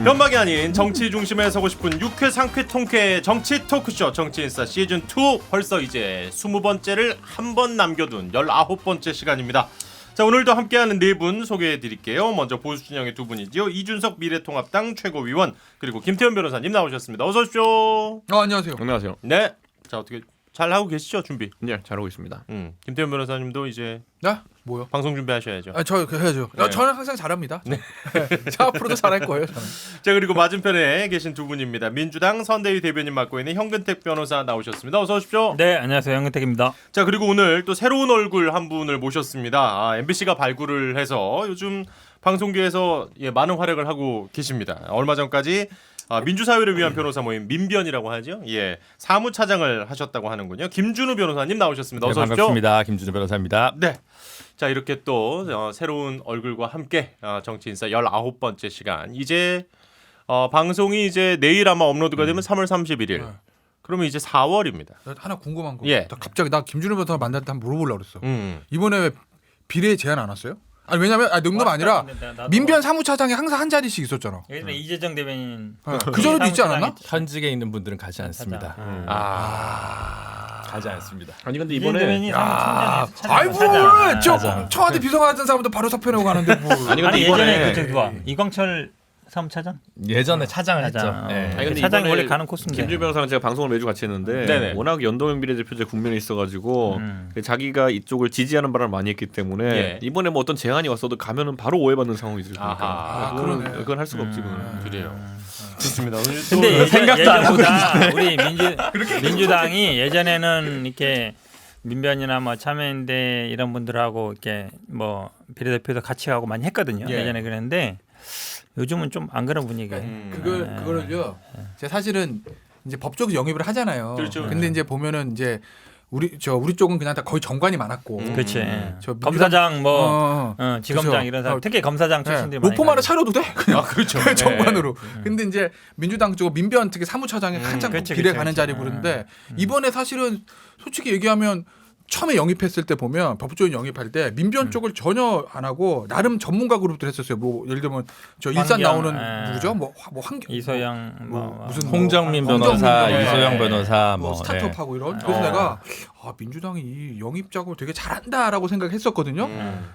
변방이 아닌 정치 중심에 서고 싶은 유쾌 상쾌 통쾌 정치 토크쇼 정치인싸 시즌2 벌써 이제 20번째를 한 번 남겨둔 19번째 시간입니다. 자, 오늘도 함께하는 네 분 소개해드릴게요. 먼저 보수진영의 두 분이지요. 이준석 미래통합당 최고위원 그리고 김태현 변호사님 나오셨습니다. 어서 오십시오. 안녕하세요. 안녕하세요. 네. 자, 어떻게 잘 하고 계시죠? 준비. 네, 잘하고 있습니다. 김태현 변호사님도 이제 네? 뭐요? 방송 준비하셔야죠. 저 해야죠. 네. 저는 항상 잘합니다. 네. 저 앞으로도 잘할 거예요. 저는. 자, 그리고 맞은편에 계신 두 분입니다. 민주당 선대위 대변인 맡고 있는 현근택 변호사 나오셨습니다. 어서 오십시오. 네, 안녕하세요. 현근택입니다. 자, 그리고 오늘 또 새로운 얼굴 한 분을 모셨습니다. MBC가 발굴을 해서 요즘 방송계에서 많은 활약을 하고 계십니다. 얼마 전까지 민주사회를 위한 변호사 모임 민변이라고 하죠. 사무차장을 하셨다고 하는군요. 김준우 변호사님 나오셨습니다. 어서 오십시오. 반갑습니다. 김준우 변호사입니다. 네. 자, 이렇게 또 새로운 얼굴과 함께 정치인싸 19번째 시간. 이제 방송이 이제 내일 아마 업로드가 되면 3월 31일. 그러면 이제 4월입니다. 하나 궁금한 거. 예. 나 갑자기 나 김준호 변호사 만날 때 한번 물어보려고 그랬어. 음. 이번에 왜 비례 제안 안 왔어요? 아니 왜냐면 농담 아니라 민변 사무차장에 항상 한 자리씩 있었잖아. 예전에 이재정 대변인 그 전에도 있지 않았나? 현직에 있는 분들은 가지 않습니다. 가지 않습니다. 아니 근데 이재정 이번에 대변인이 아이고 청와대 비서관 같은 사람도 바로 사표 내고 가는데 뭐. 아니 근데 아니 이번에 예전에 그 누가 이광철 사무차장? 예전에 차장을 차장. 했죠. 네. 아니, 근데 차장이 이번에 원래 가는 코스인데. 김준우 변호사랑 제가 방송을 매주 같이 했는데 네네. 워낙 연동형 비례대표제 국면에 있어가지고 자기가 이쪽을 지지하는 바람을 많이 했기 때문에 예. 이번에 뭐 어떤 제안이 왔어도 가면은 바로 오해받는 상황이 있을 거니까 아하. 그러네. 그건 할 수가 없지 그건. 그래요. 좋습니다. 오늘 또 근데 생각도 안 하고 예전보다 우리 민주당이 예전에는 이렇게 민변이나 뭐 참여연대 이런 분들하고 이렇게 뭐 비례대표도 같이 하고 많이 했거든요. 예. 예전에 그랬는데 요즘은 좀 안 그런 분위기예요. 그거를요. 제가 사실은 이제 법적으로 영입을 하잖아요. 그렇죠. 근데 이제 보면은 이제 우리 쪽은 그냥 다 거의 정관이 많았고. 그렇지. 저 민주당- 검사장 뭐 지검장 그래서- 이런 사람 특히 검사장 출신들이 많이 목포만 하나 가요. 차려도 돼? 그냥 그렇죠. 정관으로. 근데 이제 민주당 쪽 민변 특히 사무차장에 한참 그치, 비례 그치, 가는 그치. 자리 부르는데 이번에 사실은 솔직히 얘기하면 처음에 영입했을 때 보면 법조인 영입할 때 민변 쪽을 전혀 안 하고 나름 전문가 그룹들 했었어요. 뭐 예를 들면 저 일산 환경, 나오는 누구죠? 뭐 환경 이소영 무슨 홍정민 뭐 변호사, 홍정민 이소영 변호사 뭐 뭐 스타트업하고 이런. 그래서 내가 민주당이 이 영입 작업을 되게 잘한다라고 생각했었거든요.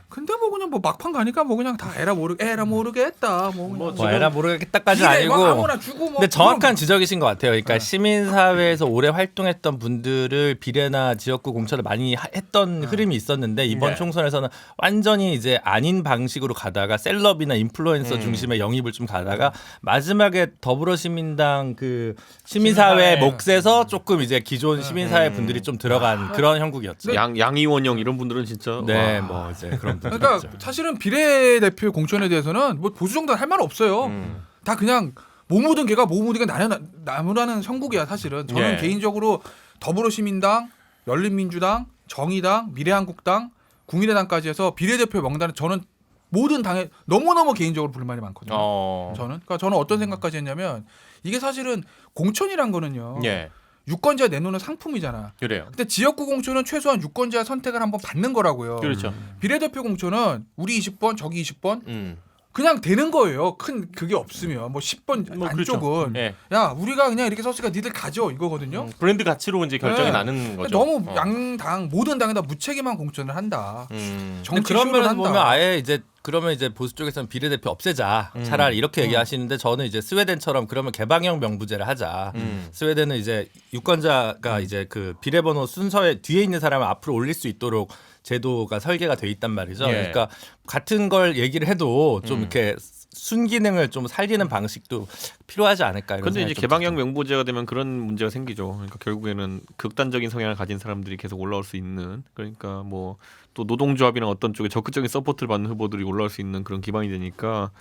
근데 뭐 그냥 뭐 막판 가니까 뭐 그냥 다 에라 모르겠다. 뭐 그냥 뭐 에라 모르겠다까지는 비례 막 아니고. 아무나 주고 뭐. 근데 정확한 지적이신 것 같아요. 그러니까 시민사회에서 오래 활동했던 분들을 비례나 지역구 공천을 많이 했던 흐름이 있었는데 이번 네. 총선에서는 완전히 이제 아닌 방식으로 가다가 셀럽이나 인플루엔서 중심의 영입을 좀 가다가 마지막에 더불어시민당 그 시민사회 몫에서 조금 이제 기존 시민사회 분들이 좀 들어간 그런 형국이었죠. 양이원영 이런 분들은 진짜 네, 뭐 이제 그런 분들. 그러니까 사실은 비례대표 공천에 대해서는 뭐 보수 정당은 할 말 없어요. 다 그냥 못 묻은 개가 못 묻은 게 나무라는 형국이야 사실은. 저는 예. 개인적으로 더불어시민당, 열린민주당, 정의당, 미래한국당, 국민의당까지 해서 비례대표 명단은 저는 모든 당에 너무너무 개인적으로 불만이 많거든요. 그러니까 저는 어떤 생각까지 했냐면 이게 사실은 공천이란 거는요. 예. 유권자 내놓는 상품이잖아. 그래요. 근데 지역구 공천은 최소한 유권자 선택을 한번 받는 거라고요. 그렇죠. 비례대표 공천은 우리 20번 저기 20번 음. 그냥 되는 거예요. 큰 그게 없으면 뭐 10번 뭐 안쪽은 그렇죠. 예. 야 우리가 그냥 이렇게 썼으니까 니들 가져 이거거든요. 브랜드 가치로 이제 결정이 네. 나는 거죠. 너무 양당 모든 당에다 무책임한 공천을 한다. 근데 정치 그런 쇼를 면에서 한다. 보면 아예 이제 그러면 이제 보수 쪽에서는 비례대표 없애자 차라리 이렇게 얘기하시는데 저는 이제 스웨덴처럼 그러면 개방형 명부제를 하자. 스웨덴은 이제 유권자가 이제 그 비례번호 순서에 뒤에 있는 사람을 앞으로 올릴 수 있도록 제도가 설계가 돼 있단 말이죠. 예. 그러니까 같은 걸 얘기를 해도 좀 이렇게 순기능을 좀 살리는 방식도 필요하지 않을까 이런 근데 이제 생각이 좀 개방형 들죠. 명부제가 되면 그런 문제가 생기죠. 그러니까 결국에는 극단적인 성향을 가진 사람들이 계속 올라올 수 있는 그러니까 뭐 또 노동조합이나 어떤 쪽에 적극적인 서포트를 받는 후보들이 올라올 수 있는 그런 기반이 되니까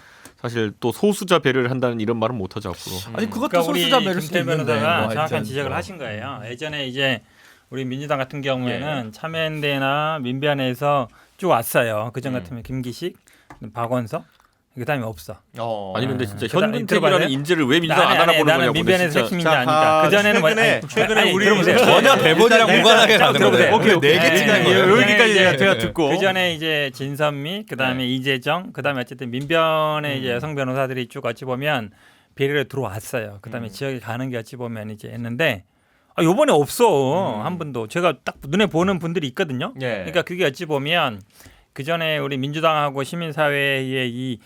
사실 또 소수자 배려를 한다는 이런 말은 못 하죠 앞으로. 아니 그것도 그러니까 우리 소수자 배를 수도 김태 있는데 변호사가 뭐 정확한 하여튼 지적을 뭐. 하신 거예요. 예전에 이제 우리 민주당 같은 경우에는 참여연대나 민변에서 쭉 왔어요. 그전 같으면 김기식, 박원석, 그다음에 없어. 아니 근데 진짜 들어봐요. 현근택이라는 인재를 왜 민주당 안 알아보는 나는 거냐고. 민변에서 핵심 인재 자, 아니까. 그 전에는 최근에 우리 들어보세요. 전혀 대본이랑 무관하게 가는 들어보세요. 거예요. 오케이, 네 개 네, 찍는 네, 거예요. 여기까지 제가 듣고. 그 전에 이제 진선미, 그다음에 이재정, 그다음에 어쨌든 민변의 이제 여성 변호사들이 쭉 어찌 보면 비례로 들어왔어요. 그다음에 지역에 가는 게 어찌 보면 이제 했는데 요번에 없어 한 분도. 제가 딱 눈에 보는 분들이 있거든요. 예. 그러니까 그게 어찌 보면 그 전에 우리 민주당하고 시민사회의 이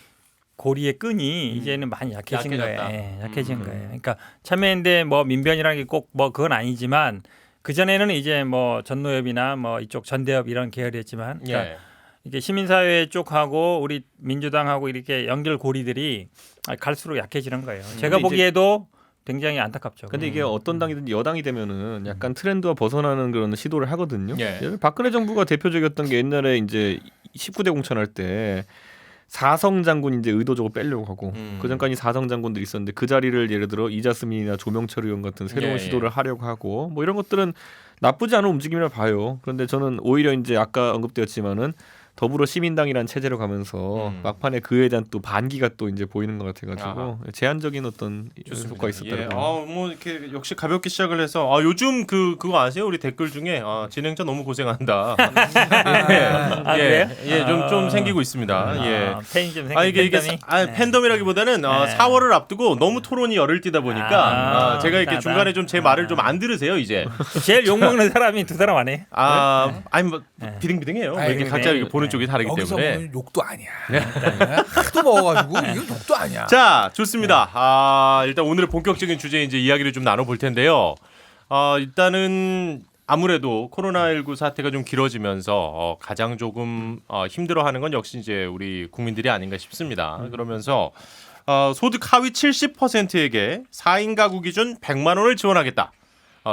고리의 끈이 이제는 많이 약해진 약해졌다. 거예요. 예, 약해진 거예요. 그러니까 참여연대 뭐 민변이라는 게 꼭 뭐 그건 아니지만 그 전에는 이제 뭐 전노협이나 뭐 이쪽 전대협 이런 계열이었지만 그러니까 예. 이게 시민사회 쪽하고 우리 민주당하고 이렇게 연결 고리들이 갈수록 약해지는 거예요. 제가 근데 이제- 보기에도 굉장히 안타깝죠. 근데 이게 어떤 당이든지 여당이 되면은 약간 트렌드와 벗어나는 그런 시도를 하거든요. 예. 박근혜 정부가 대표적이었던 게 옛날에 이제 19대 공천할 때 사성 장군 이제 의도적으로 빼려고 하고 그 전까지 사성 장군들이 있었는데 그 자리를 예를 들어 이자스민이나 조명철 의원 같은 새로운 예, 시도를 하려고 하고 뭐 이런 것들은 나쁘지 않은 움직임이라 봐요. 그런데 저는 오히려 이제 아까 언급되었지만은 더불어 시민당이라는 체제로 가면서 막판에 그에 대한 또 반기가 또 이제 보이는 것 같아가지고 아하. 제한적인 어떤 효과가 있었다고 예. 봐요. 뭐 이렇게 역시 가볍게 시작을 해서 요즘 그거 아세요? 우리 댓글 중에 진행자 너무 고생한다. 그래요? 좀 생기고 있습니다. 예. 팬이 좀 생긴 이게 팬덤이? 팬덤이라기보다는 4월을 앞두고 너무 토론이 열을 띠다 보니까 제가 이렇게 나다. 중간에 좀 제 말을 좀 안 들으세요 이제. 제일 욕 먹는 사람이 두 사람 아니에요? 아니 뭐 비등비등해요. 뭐 이렇게 비등비등해. 각자 이렇게 보는 쪽이 다르기 여기서 때문에. 보면 욕도 아니야. 하도 먹어가지고 이건 욕도 아니야. 자, 좋습니다. 일단 오늘의 본격적인 주제 이제 이야기를 좀 나눠볼 텐데요. 일단은 아무래도 코로나19 사태가 좀 길어지면서 가장 조금 힘들어하는 건 역시 이제 우리 국민들이 아닌가 싶습니다. 그러면서 소득 하위 70%에게 4인 가구 기준 100만 원을 지원하겠다.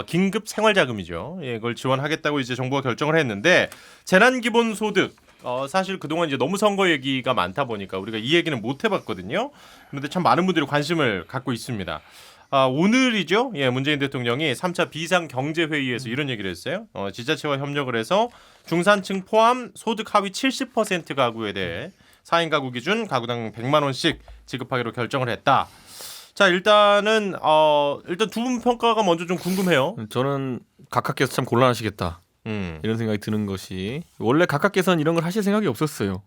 긴급 생활자금이죠. 예, 이걸 지원하겠다고 이제 정부가 결정을 했는데 재난기본소득 사실 그동안 이제 너무 선거 얘기가 많다 보니까 우리가 이 얘기는 못 해봤거든요. 그런데 참 많은 분들이 관심을 갖고 있습니다. 오늘이죠. 예, 문재인 대통령이 3차 비상경제회의에서 이런 얘기를 했어요. 지자체와 협력을 해서 중산층 포함 소득 하위 70% 가구에 대해 4인 가구 기준 가구당 100만 원씩 지급하기로 결정을 했다. 자, 일단 두 분 평가가 먼저 좀 궁금해요. 저는 각하께서 참 곤란하시겠다. 이런 생각이 드는 것이 원래 각하께서는 이런 걸 하실 생각이 없었어요.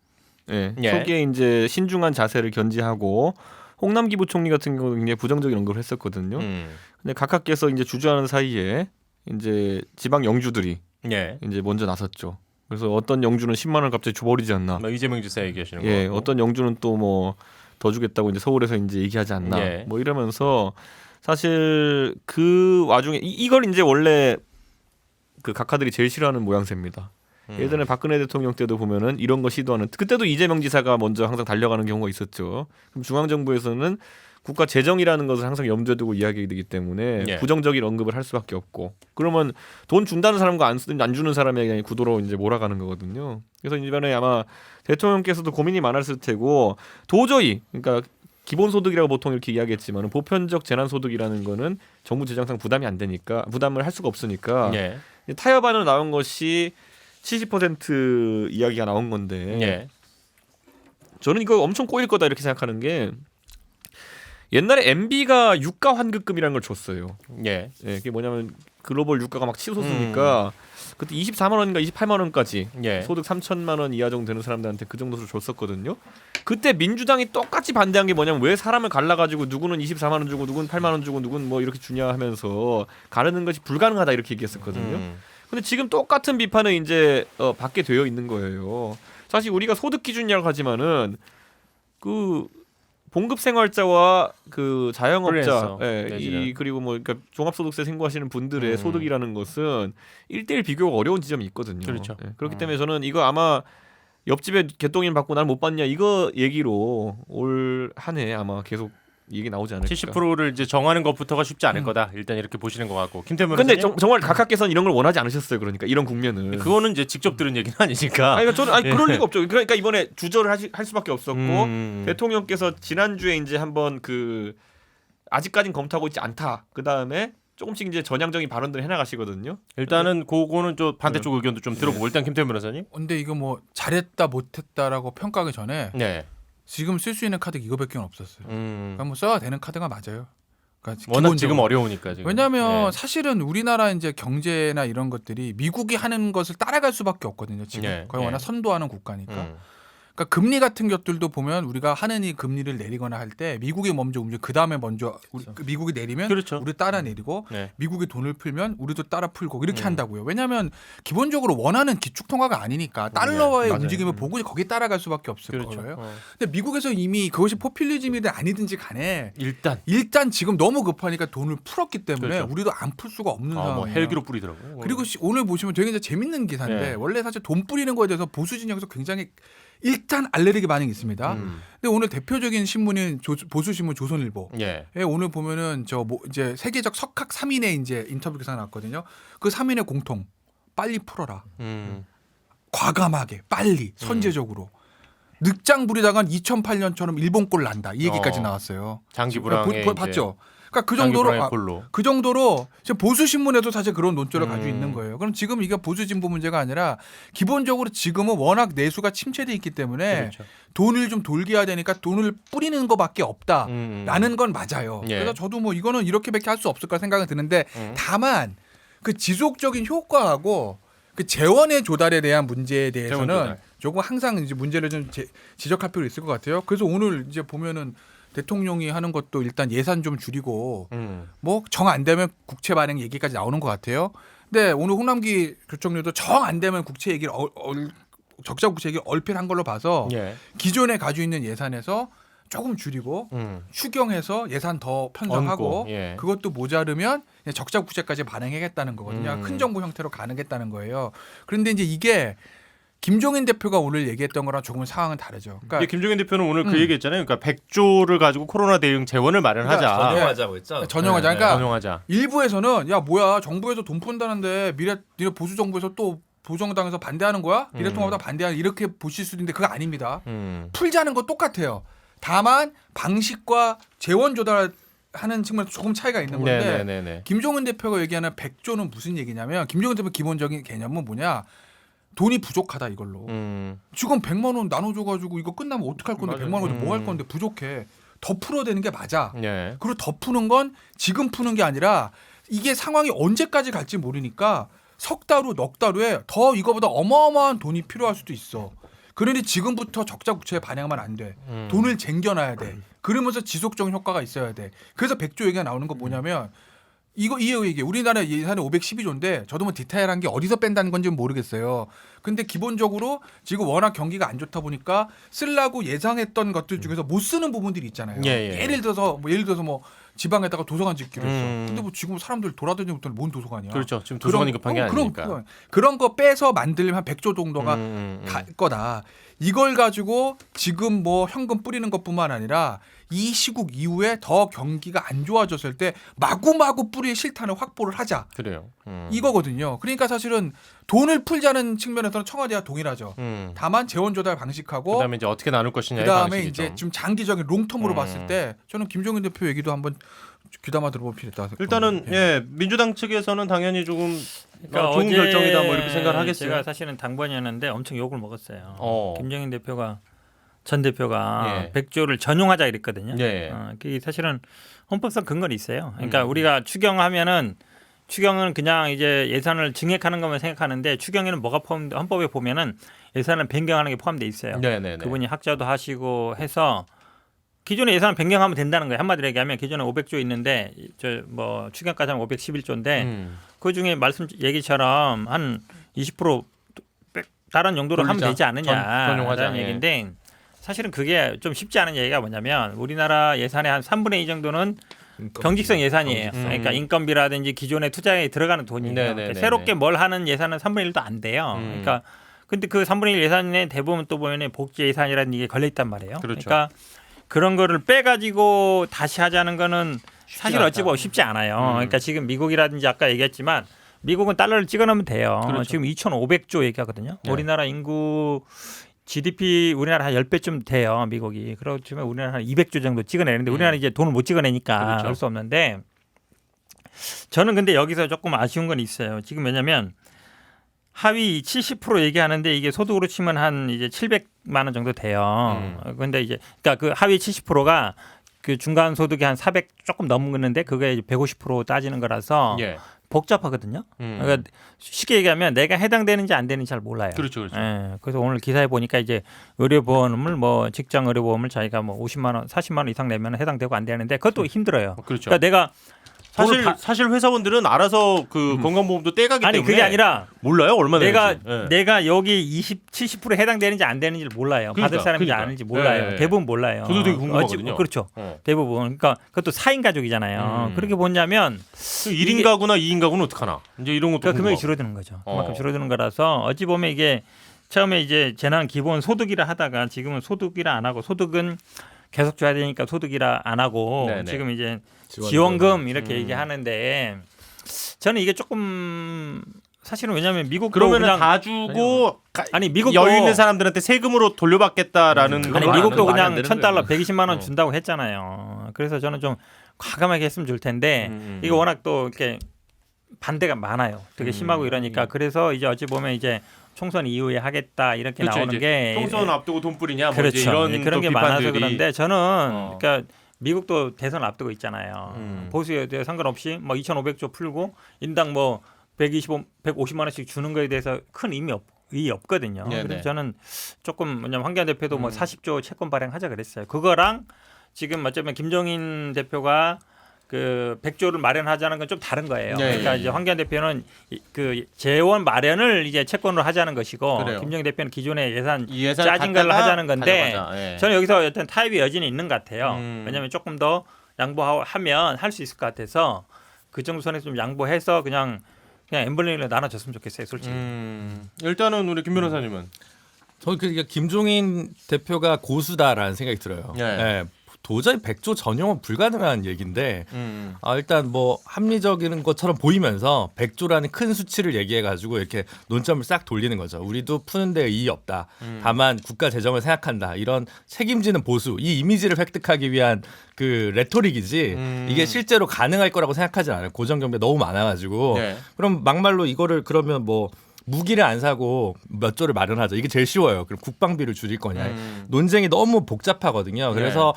예. 예. 초기에 이제 신중한 자세를 견지하고 홍남기 부총리 같은 경우는 굉장히 부정적인 언급을 했었거든요. 근데 각하께서 이제 주저하는 사이에 이제 지방 영주들이 예. 이제 먼저 나섰죠. 그래서 어떤 영주는 10만 원 갑자기 줘버리지 않나. 뭐 이재명 지사 얘기하시는 거. 예. 어떤 영주는 또 뭐 더 주겠다고 이제 서울에서 이제 얘기하지 않나. 예. 뭐 이러면서 사실 그 와중에 이걸 이제 원래 그 각하들이 제일 싫어하는 모양새입니다. 예전에 박근혜 대통령 때도 보면은 이런 거 시도하는 그때도 이재명 지사가 먼저 항상 달려가는 경우가 있었죠. 그럼 중앙정부에서는 국가 재정이라는 것을 항상 염두에 두고 이야기하게 되기 때문에 예. 부정적인 언급을 할 수밖에 없고 그러면 돈 준다는 사람과 안 주는 사람의 그냥 구도로 이제 몰아가는 거거든요. 그래서 이번에 아마 대통령께서도 고민이 많았을 테고 도저히 그러니까 기본소득이라고 보통 이렇게 이야기했지만 보편적 재난소득이라는 거는 정부 재정상 부담이 안 되니까 부담을 할 수가 없으니까 예. 타협안으로 나온 것이 70% 이야기가 나온 건데 예. 저는 이거 엄청 꼬일 거다 이렇게 생각하는 게 옛날에 MB가 유가 환급금이라는 걸 줬어요. 예. 예, 그게 뭐냐면 글로벌 유가가 막 치솟으니까 그때 24만 원인가 28만 원까지 예. 소득 3천만 원 이하 정도 되는 사람들한테 그 정도로 줬었거든요. 그때 민주당이 똑같이 반대한 게 뭐냐면 왜 사람을 갈라가지고 누구는 24만 원 주고 누구는 8만 원 주고 누구는 뭐 이렇게 주냐 하면서 가르는 것이 불가능하다 이렇게 얘기했었거든요. 근데 지금 똑같은 비판을 이제 받게 되어 있는 거예요. 사실 우리가 소득 기준이라고 하지만은 그 봉급생활자와 그 자영업자, 프리랜서, 예, 내지는. 그리고 뭐 그러니까 종합소득세 신고하시는 분들의 소득이라는 것은 1대1 비교가 어려운 지점이 있거든요. 그렇죠. 예, 그렇기 때문에 저는 이거 아마 옆집에 개똥인 받고 난 못 받냐 이거 얘기로 올 한 해 아마 계속 얘기 나오지 않을까. 70%를 이제 정하는 것부터가 쉽지 않을 거다. 일단 이렇게 보시는 것 같고. 김태문 근데 변호사님? 정말 각하께서는 이런 걸 원하지 않으셨어요. 그러니까 이런 국면은. 그거는 이제 직접 들은 얘기는 아니니까. 아니, 저는 그럴 예. 리가 없죠. 그러니까 이번에 주저를 할 수밖에 없었고 대통령께서 지난주에 이제 한번 그 아직까진 검토하고 있지 않다. 그 다음에 조금씩 이제 전향적인 발언들을 해나가시거든요. 일단은 그거는 좀 반대쪽 의견도 좀 들어보고 일단 김태문 변호사님. 근데 이거 뭐 잘했다 못했다라고 평가하기 전에 네. 지금 쓸 수 있는 카드 이거밖에 없었어요. 그러니까 뭐 써야 되는 카드가 맞아요. 그러니까 워낙 기본적으로. 지금 어려우니까 지금. 왜냐하면 네. 사실은 우리나라 이제 경제나 이런 것들이 미국이 하는 것을 따라갈 수밖에 없거든요. 지금 예, 거의 예. 워낙 선도하는 국가니까. 그러니까 금리 같은 것들도 보면 우리가 하는 이 금리를 내리거나 할 때 미국이 먼저 움직이고 그 다음에 먼저 미국이 내리면 그렇죠. 우리 따라 내리고 네. 미국이 돈을 풀면 우리도 따라 풀고 이렇게 한다고요. 왜냐하면 기본적으로 원하는 기축통화가 아니니까 달러의 맞아요. 움직임을 보고 거기에 따라갈 수밖에 없을 그렇죠. 거예요. 근데 미국에서 이미 그것이 포퓰리즘이든 아니든지 간에 일단 지금 너무 급하니까 돈을 풀었기 때문에 그렇죠. 우리도 안 풀 수가 없는 뭐 상황이에요. 헬기로 뿌리더라고요. 그리고 오늘 보시면 되게 이제 재밌는 기사인데 네. 원래 사실 돈 뿌리는 거에 대해서 보수 진영에서 굉장히 일단 알레르기 반응이 있습니다. 근데 오늘 대표적인 신문인 보수 신문 조선일보. 예. 예, 오늘 보면은 이제 세계적 석학 3인의 이제 인터뷰 기사가 나왔거든요. 그 3인의 공통 빨리 풀어라. 과감하게 빨리 선제적으로. 늑장 부리다간 2008년처럼 일본꼴 난다. 이 얘기까지 나왔어요. 장기불황의 봤죠? 그러니까 그 정도로 꼴로. 그 정도로 지금 보수 신문에도 사실 그런 논조를 가지고 있는 거예요. 그럼 지금 이게 보수 진보 문제가 아니라 기본적으로 지금은 워낙 내수가 침체돼 있기 때문에 그렇죠. 돈을 좀 돌게 해야 되니까 돈을 뿌리는 것밖에 없다라는 건 맞아요. 예. 그래서 저도 뭐 이거는 이렇게밖에 할 수 없을 거라 생각은 드는데 다만 그 지속적인 효과하고 그 재원의 조달에 대한 문제에 대해서는 조달. 조금 항상 이제 문제를 좀 지적할 필요 있을 것 같아요. 그래서 오늘 이제 보면은 대통령이 하는 것도 일단 예산 좀 줄이고 뭐 정 안 되면 국채 발행 얘기까지 나오는 것 같아요. 근데 오늘 홍남기 교총리도 정 안 되면 국채 얘기를 적자 국채 얘기를 얼핏 한 걸로 봐서 예. 기존에 가지고 있는 예산에서 조금 줄이고 추경해서 예산 더 편성하고 얹고, 예. 그것도 모자르면 적자 국채까지 발행하겠다는 거거든요. 큰 정부 형태로 가능하겠다는 거예요. 그런데 이제 이게 김종인 대표가 오늘 얘기했던 거랑 조금 상황은 다르죠. 그러니까 김종인 대표는 오늘 그 얘기했잖아요. 그러니까 100조를 가지고 코로나 대응 재원을 마련하자. 그러니까 전용하자고 했죠. 전용하자. 네, 그러니까 전용하자. 일부에서는 야 뭐야 정부에서 돈 푼다는데 니네 보수 정부에서 또 보정당에서 반대하는 거야? 미래통합당 반대하는 이렇게 보실 수도 있는데 그거 아닙니다. 풀자는 거 똑같아요. 다만 방식과 재원 조달하는 측면에서 조금 차이가 있는 건데 네네네. 김종인 대표가 얘기하는 100조는 무슨 얘기냐면 김종인 대표 기본적인 개념은 뭐냐? 돈이 부족하다 이걸로. 지금 100만 원 나눠줘가지고 이거 끝나면 어떡할 건데 맞아요. 100만 원 뭐 할 건데 부족해. 더 풀어야 되는 게 맞아. 예. 그리고 더 푸는 건 지금 푸는 게 아니라 이게 상황이 언제까지 갈지 모르니까 석 달 후, 넉 달 후에 더 이거보다 어마어마한 돈이 필요할 수도 있어. 그러니 지금부터 적자 국채에 반영하면 안 돼. 돈을 쟁겨놔야 돼. 그러면서 지속적인 효과가 있어야 돼. 그래서 100조 얘기가 나오는 거 뭐냐면 이 얘기 우리나라 예산이 512조인데 저도 뭐 디테일한 게 어디서 뺀다는 건지는 모르겠어요. 근데 기본적으로 지금 워낙 경기가 안 좋다 보니까 쓰려고 예상했던 것들 중에서 못 쓰는 부분들이 있잖아요. 예. 예를 들어서 뭐 지방에다가 도서관 짓기로 했어. 근데 뭐 지금 사람들 돌아다니면부터는 뭔 도서관이야. 그렇죠. 지금 도서관이 급한 게 아니니까. 그런 거 빼서 만들면 한 100조 정도가 갈 거다. 이걸 가지고 지금 뭐 현금 뿌리는 것뿐만 아니라 이 시국 이후에 더 경기가 안 좋아졌을 때 마구마구 뿌릴 실탄을 확보를 하자. 그래요. 이거거든요. 그러니까 사실은 돈을 풀자는 측면에서는 청와대와 동일하죠. 다만 재원 조달 방식하고 그다음에 이제 어떻게 나눌 것이냐의 그다음에 방식이죠. 이제 좀 장기적인 롱텀으로 봤을 때 저는 김종인 대표 얘기도 한번 귀담아 들어볼 필요 있다. 일단은 민주당 측에서는 당연히 조금 그러니까 좋은 어제 결정이다 뭐 이렇게 생각을 하겠어요. 제가 사실은 당번이었는데 엄청 욕을 먹었어요. 김종인 대표가 전 대표가 100조를 전용하자 이랬거든요. 그게 사실은 헌법상 근거는 있어요. 그러니까 우리가 추경은 그냥 이제 예산을 증액하는 것만 생각하는데 추경에는 뭐가 헌법에 보면은 예산을 변경하는 게 포함돼 있어요. 그분이 학자도 하시고 해서 기존의 예산을 변경하면 된다는 거예요. 한마디로 얘기하면 기존에 500조 있는데 뭐 추경까지 하면 511조인데 그 중에 말씀 얘기처럼 한 20% 다른 용도로 하면 되지 않느냐라는 얘기인데 사실은 그게 좀 쉽지 않은 얘기가 뭐냐면 우리나라 예산의 한 3분의 2 정도는 경직성 예산이에요. 그러니까 인건비라든지 기존의 투자에 들어가는 돈이에요. 그러니까 새롭게 뭘 하는 예산은 3분의 1도 안 돼요. 그러니까 근데 그 3분의 1 예산에 대부분 또 보면 복지 예산이라는 게 걸려 있단 말이에요. 그러니까 그런 거를 빼가지고 다시 하자는 거는 사실 어찌 보면 쉽지 않아요. 그러니까 지금 미국이라든지 아까 얘기했지만 미국은 달러를 찍어놓으면 돼요. 지금 2,500조 얘기하거든요. 우리나라 인구 GDP 우리나라 한 10배쯤 돼요. 미국이. 그렇지만 우리나라 한 200조 정도 찍어내는데 우리나라는 이제 돈을 못 찍어내니까 할 수 없는데 저는 근데 여기서 조금 아쉬운 건 있어요. 지금 왜냐면 하위 70% 얘기하는데 이게 소득으로 치면 한 이제 700만 원 정도 돼요. 근데 이제 그러니까 그 하위 70%가 그 중간 소득이 한 400 조금 넘는데 그게 150% 따지는 거라서 복잡하거든요. 그러니까 쉽게 얘기하면 내가 해당되는지 안 되는지 잘 몰라요. 그렇죠. 예, 그래서 오늘 기사에 보니까 이제 의료보험을 뭐 직장 의료보험을 자기가 뭐 50만 원, 40만 원 이상 내면 해당되고 안 되는데 그것도 힘들어요. 그렇죠. 그러니까 내가 사실 회사원들은 알아서 그 건강보험도 떼가기 아니 때문에 그게 아니라 몰라요 얼마나 내가 여기 70% 해당되는지 안 되는지를 몰라요. 받을 사람인지 아닌지 몰라요. 대부분 몰라요. 저도 되게 궁금하거든요. 그렇죠. 대부분. 그러니까 그것도 4인 가족이잖아요. 그렇게 보냐면 1인 가구나 2인 가구는 어떡하나? 이제 이런 것도 그러니까 금액이 줄어드는 거죠. 그만큼 줄어드는 거라서 어찌 보면 이게 처음에 이제 재난 기본 소득이라 하다가 지금은 소득이라 안 하고 소득은 계속 줘야 되니까 소득이라 안 하고 네네. 지금 이제 지원금 이렇게 얘기하는데 저는 이게 조금 사실은 왜냐하면 미국도 그러면은 그냥 다 주고 아니 미국도 여유 있는 사람들한테 세금으로 돌려받겠다라는 아니 건 미국도 말이 안 그냥 되는 $1,000 거예요. 120만 원 준다고 했잖아요. 그래서 저는 좀 과감하게 했으면 좋을 텐데 이거 워낙 또 이렇게 반대가 많아요. 되게 심하고 이러니까 그래서 이제 어찌 보면 이제 총선 이후에 하겠다 이렇게 그렇죠, 나오는 게 총선 앞두고 돈 뿌리냐 뭐 그렇죠. 이제 이런 그런 게 많아서 비판들이. 그런데 저는 그러니까 미국도 대선 앞두고 있잖아요. 보수에 대해 상관없이 뭐 2,500조 풀고 인당 뭐 150만 원씩 주는 거에 대해서 큰 의미 없거든요. 네네. 그래서 저는 조금 뭐냐면 황교안 대표도 뭐 40조 채권 발행하자 그랬어요. 그거랑 지금 어쩌면 김종인 대표가 그 100조를 마련하자는 건 좀 다른 거예요. 네, 그러니까 네, 이제 네. 황교안 대표는 그 재원 마련을 이제 채권으로 하자는 것이고 그래요. 김종인 대표는 기존의 예산 예산 짜진 걸로 갖다가 하자는 건데 가져가자. 예. 저는 여기서 어떤 타협의 여지는 있는 것 같아요. 왜냐하면 조금 더 양보하면 할 수 있을 것 같아서 그 정도 선에서 좀 양보해서 그냥 엠블링을 나눠줬으면 좋겠어요, 솔직히. 일단은 우리 김 변호사님은 저는 그러니까 김종인 대표가 고수다라는 생각이 들어요. 네. 도저히 100조 전용은 불가능한 얘기인데 일단 뭐 합리적인 것처럼 보이면서 100조라는 큰 수치를 얘기해가지고 이렇게 논점을 싹 돌리는 거죠. 우리도 푸는데 이의 없다. 다만 국가 재정을 생각한다. 이런 책임지는 보수, 이 이미지를 획득하기 위한 그 레토릭이지 이게 실제로 가능할 거라고 생각하지 않아요. 고정 경비가 너무 많아가지고 네. 그럼 막말로 이거를 그러면 뭐 무기를 안 사고 몇 조를 마련하죠. 이게 제일 쉬워요. 그럼 국방비를 줄일 거냐. 논쟁이 너무 복잡하거든요. 그래서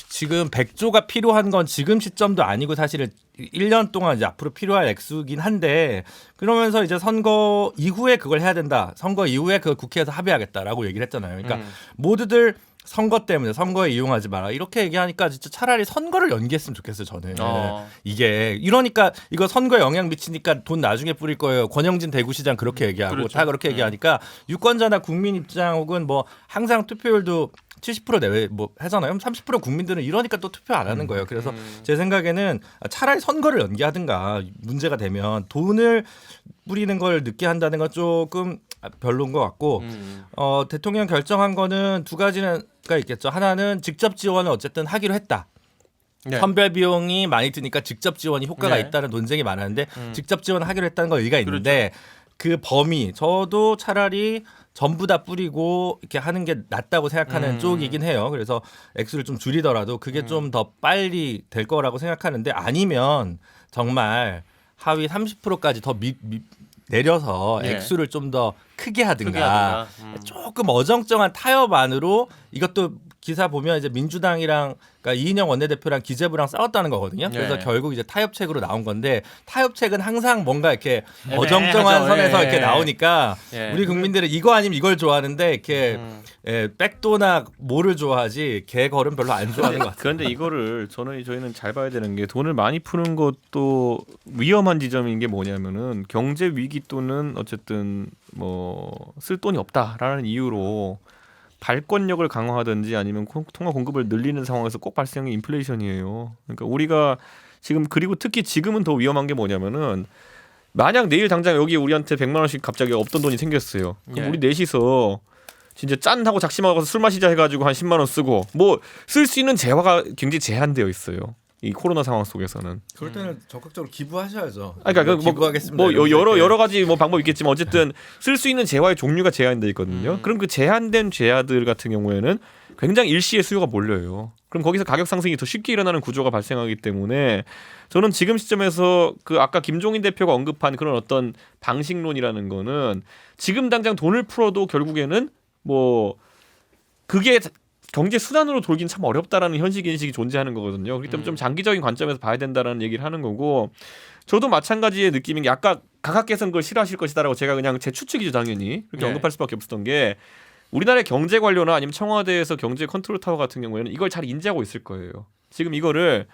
지금 100조가 필요한 건 지금 시점도 아니고 사실은 1년 동안 이제 앞으로 필요할 액수긴 한데 그러면서 이제 선거 이후에 그걸 해야 된다. 선거 이후에 그걸 국회에서 합의하겠다라고 얘기를 했잖아요. 그러니까 모두들 선거 때문에 선거에 이용하지 마라 이렇게 얘기하니까 진짜 차라리 선거를 연기했으면 좋겠어요. 저는 이게 이러니까 이거 선거에 영향 미치니까 돈 나중에 뿌릴 거예요. 권영진 대구시장 그렇게 얘기하고 그렇죠. 다 그렇게 얘기하니까 유권자나 국민 입장 혹은 뭐 항상 투표율도 70% 내외 뭐 하잖아요. 30% 국민들은 이러니까 또 투표 안 하는 거예요. 그래서 제 생각에는 차라리 선거를 연기하든가 문제가 되면 돈을 뿌리는 걸 늦게 한다는 건 조금 별로인 것 같고 대통령 결정한 거는 두 가지가 있겠죠. 하나는 직접 지원을 어쨌든 하기로 했다. 네. 선별 비용이 많이 드니까 직접 지원이 효과가 네. 있다는 논쟁이 많았는데 직접 지원을 하기로 했다는 건 의의가 있는데 그 범위 저도 차라리 전부 다 뿌리고 이렇게 하는 게 낫다고 생각하는 쪽이긴 해요. 그래서 액수를 좀 줄이더라도 그게 좀 더 빨리 될 거라고 생각하는데 아니면 정말 하위 30%까지 더 내려서 액수를 좀 더 크게 하든가 조금 어정쩡한 타협안으로 이것도 기사 보면 이제 민주당이랑 그러니까 이인영 원내대표랑 기재부랑 싸웠다는 거거든요. 그래서 결국 이제 타협책으로 나온 건데 타협책은 항상 뭔가 이렇게 어정쩡한 선에서 이렇게 나오니까 우리 국민들은 이거 아니면 이걸 좋아하는데 이렇게 백도나 뭐를 좋아하지 개 걸음 별로 안 좋아하는 것 같아요. 그런데 이거를 저희는 잘 봐야 되는 게 돈을 많이 푸는 것도 위험한 지점인 게 뭐냐면은 경제 위기 또는 어쨌든 뭐 쓸 돈이 없다라는 이유로 발권력을 강화하든지 아니면 통화 공급을 늘리는 상황에서 꼭 발생하는 게 인플레이션이에요. 그러니까 우리가 지금 그리고 특히 지금은 더 위험한 게 뭐냐면은 만약 내일 당장 여기 우리한테 100만 원씩 갑자기 없던 돈이 생겼어요. 그럼 우리 넷이서 진짜 짠 하고 작심하고 술 마시자 해가지고 한 10만 원 쓰고 뭐 쓸 수 있는 재화가 굉장히 제한되어 있어요. 이 코로나 상황 속에서는. 그럴 때는 적극적으로 기부하셔야죠. 그러니까 기부하겠습니다. 뭐 여러 가지 뭐 방법이 있겠지만 어쨌든 쓸 수 있는 재화의 종류가 제한돼 있거든요. 그럼 그 제한된 재화들 같은 경우에는 굉장히 일시에 수요가 몰려요. 그럼 거기서 가격 상승이 더 쉽게 일어나는 구조가 발생하기 때문에 저는 지금 시점에서 그 아까 김종인 대표가 언급한 그런 어떤 방식론이라는 거는 지금 당장 돈을 풀어도 결국에는 뭐 그게 경제 수단으로 돌긴 참 어렵다라는 현실 인식이 존재하는 거거든요. 그렇기 때문에 좀 장기적인 관점에서 봐야 된다라는 얘기를 하는 거고 저도 마찬가지의 느낌인 게 아까 각하께서는 그걸 싫어하실 것이다라고 제가 그냥 제 추측이죠 당연히 그렇게 언급할 수밖에 없었던 게 우리나라의 경제 관료나 아니면 청와대에서 경제 컨트롤 타워 같은 경우에는 이걸 잘 인지하고 있을 거예요. 지금 이거를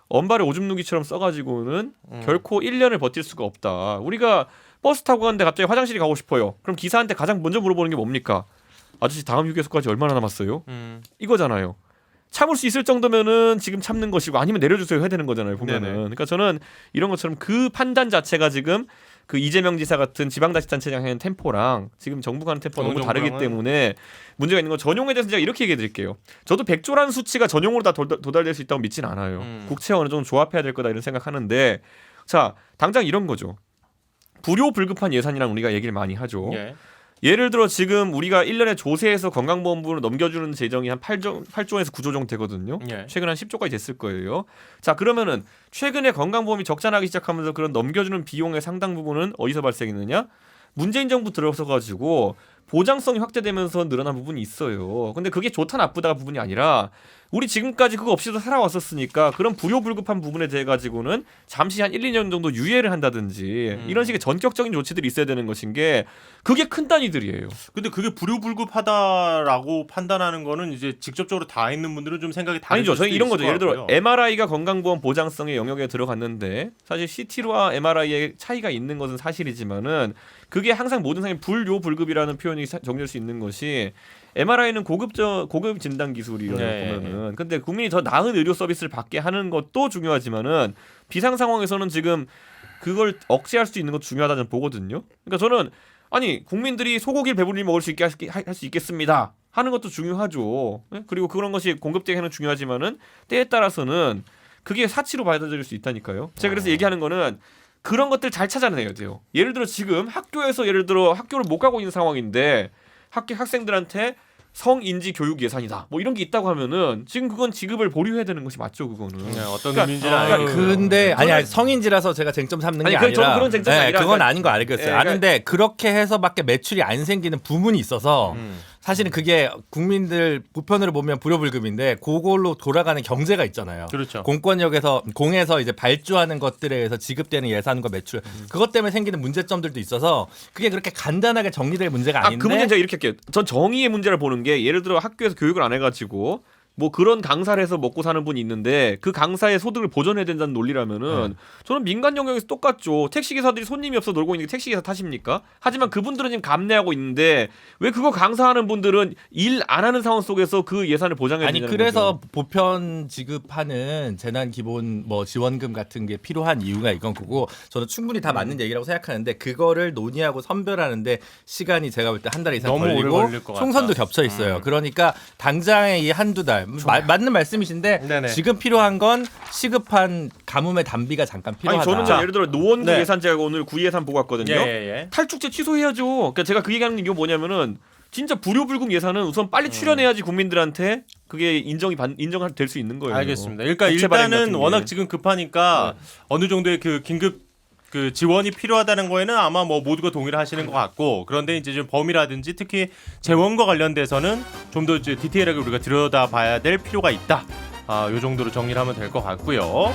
언발에 오줌 누기처럼 써가지고는 결코 1년을 버틸 수가 없다. 우리가 버스 타고 가는데 갑자기 화장실이 가고 싶어요. 그럼 기사한테 가장 먼저 물어보는 게 뭡니까? 아저씨 다음 휴게소까지 얼마나 남았어요? 이거잖아요. 참을 수 있을 정도면은 지금 참는 것이고 아니면 내려주세요 해야 되는 거잖아요 보면은. 네네. 그러니까 저는 이런 것처럼 그 판단 자체가 지금 그 이재명 지사 같은 지방자치단체장 하는 템포랑 지금 정부가 하는 템포가 너무 다르기 때문에 문제가 있는 건 전용에 대해서 제가 이렇게 얘기해 드릴게요. 저도 100조라는 수치가 전용으로 다 도달될 수 있다고 믿진 않아요. 국채와 어느 정도 조합해야 될 거다 이런 생각하는데 자 당장 이런 거죠. 불효불급한 예산이랑 우리가 얘기를 많이 하죠. 예를 들어 지금 우리가 1년에 조세에서 건강보험부로 넘겨주는 재정이 한 8조에서 9조 정도 되거든요. 최근 한 10조까지 됐을 거예요. 자 그러면은 최근에 건강보험이 적자나기 시작하면서 그런 넘겨주는 비용의 상당 부분은 어디서 발생했느냐? 문재인 정부 들어서 가지고 보장성이 확대되면서 늘어난 부분이 있어요. 근데 그게 좋다 나쁘다가 부분이 아니라 우리 지금까지 그거 없이도 살아왔었으니까 그런 불효불급한 부분에 대해 가지고는 잠시 한 1, 2년 정도 유예를 한다든지 이런 식의 전격적인 조치들이 있어야 되는 것인 게 그게 큰 단위들이에요. 근데 그게 불효불급하다라고 판단하는 거는 이제 직접적으로 다 있는 분들은 좀 생각이 다르죠. 아니죠. 저희 이런 거죠. 예를 들어 MRI가 건강보험 보장성의 영역에 들어갔는데 사실 CT와 MRI의 차이가 있는 것은 사실이지만은 그게 항상 모든 상황에 불효불급이라는 표현이 정리될 수 있는 것이 MRI는 고급 진단 기술이에요 보면은. 근데 국민이 더 나은 의료 서비스를 받게 하는 것도 중요하지만은 비상 상황에서는 지금 그걸 억제할 수 있는 것도 중요하다는 보거든요. 그러니까 저는 아니 국민들이 소고기를 배불리 먹을 수 있게 할 수 있겠습니다 하는 것도 중요하죠. 그리고 그런 것이 공급되기는 중요하지만은 때에 따라서는 그게 사치로 받아들일 수 있다니까요. 제가 그래서 얘기하는 거는 그런 것들 잘 찾아내야 돼요. 예를 들어 지금 학교에서 학교를 못 가고 있는 상황인데 학생들한테 성인지 교육 예산이다 뭐 이런 게 있다고 하면은 지금 그건 지급을 보류해야 되는 것이 맞죠 그거는. 어떤 의미인지는 알겠어요. 근데 아니 성인지라서 제가 쟁점 삼는 게 아니라 저는 그런 쟁점이 아니라 그건 아닌 거 알겠어요. 아는데 그렇게 해서밖에 매출이 안 생기는 부분이 있어서 사실은 그게 국민들 보편으로 보면 불효불급인데 그걸로 돌아가는 경제가 있잖아요. 그렇죠. 공에서 이제 발주하는 것들에 의해서 지급되는 예산과 매출 그것 때문에 생기는 문제점들도 있어서 그게 그렇게 간단하게 정리될 문제가 아닌데. 그 문제는 제가 이렇게 할게요. 전 정의의 문제를 보는 게 예를 들어 학교에서 교육을 안 해가지고 뭐 그런 강사를 해서 먹고 사는 분이 있는데 그 강사의 소득을 보전해야 된다는 논리라면은 저는 민간 영역에서 똑같죠. 택시기사들이 손님이 없어 놀고 있는 게 택시기사 탓입니까? 하지만 그분들은 지금 감내하고 있는데 왜 그거 강사하는 분들은 일 안 하는 상황 속에서 그 예산을 보장해야 되냐는 아니 그래서 거죠. 보편 지급하는 재난 기본 뭐 지원금 같은 게 필요한 이유가 이건 그거 저는 충분히 다 맞는 얘기라고 생각하는데 그거를 논의하고 선별하는데 시간이 제가 볼 때 한 달 이상 너무 오래 걸리고 걸릴 것 총선도 같다. 겹쳐 있어요. 그러니까 당장에 이 한두 달 맞는 말씀이신데 네네. 지금 필요한 건 시급한 가뭄의 단비가 잠깐 필요하다. 아니 저는 예를 들어 노원구 네. 예산 제가 오늘 구예산 보고 왔거든요. 탈축제 취소해야죠. 그러니까 제가 그 얘기하는 게 뭐냐면은 진짜 불효불급 예산은 우선 빨리 출연해야지 국민들한테 그게 인정될 수 있는 거예요. 알겠습니다. 그러니까 일단은 워낙 지금 급하니까 어느 정도의 그 긴급 그 지원이 필요하다는 거에는 아마 뭐 모두가 동의를 하시는 것 같고 그런데 이제 좀 범위라든지 특히 재원과 관련돼서는 좀 더 디테일하게 우리가 들여다봐야 될 필요가 있다. 요 정도로 정리를 하면 될 것 같고요.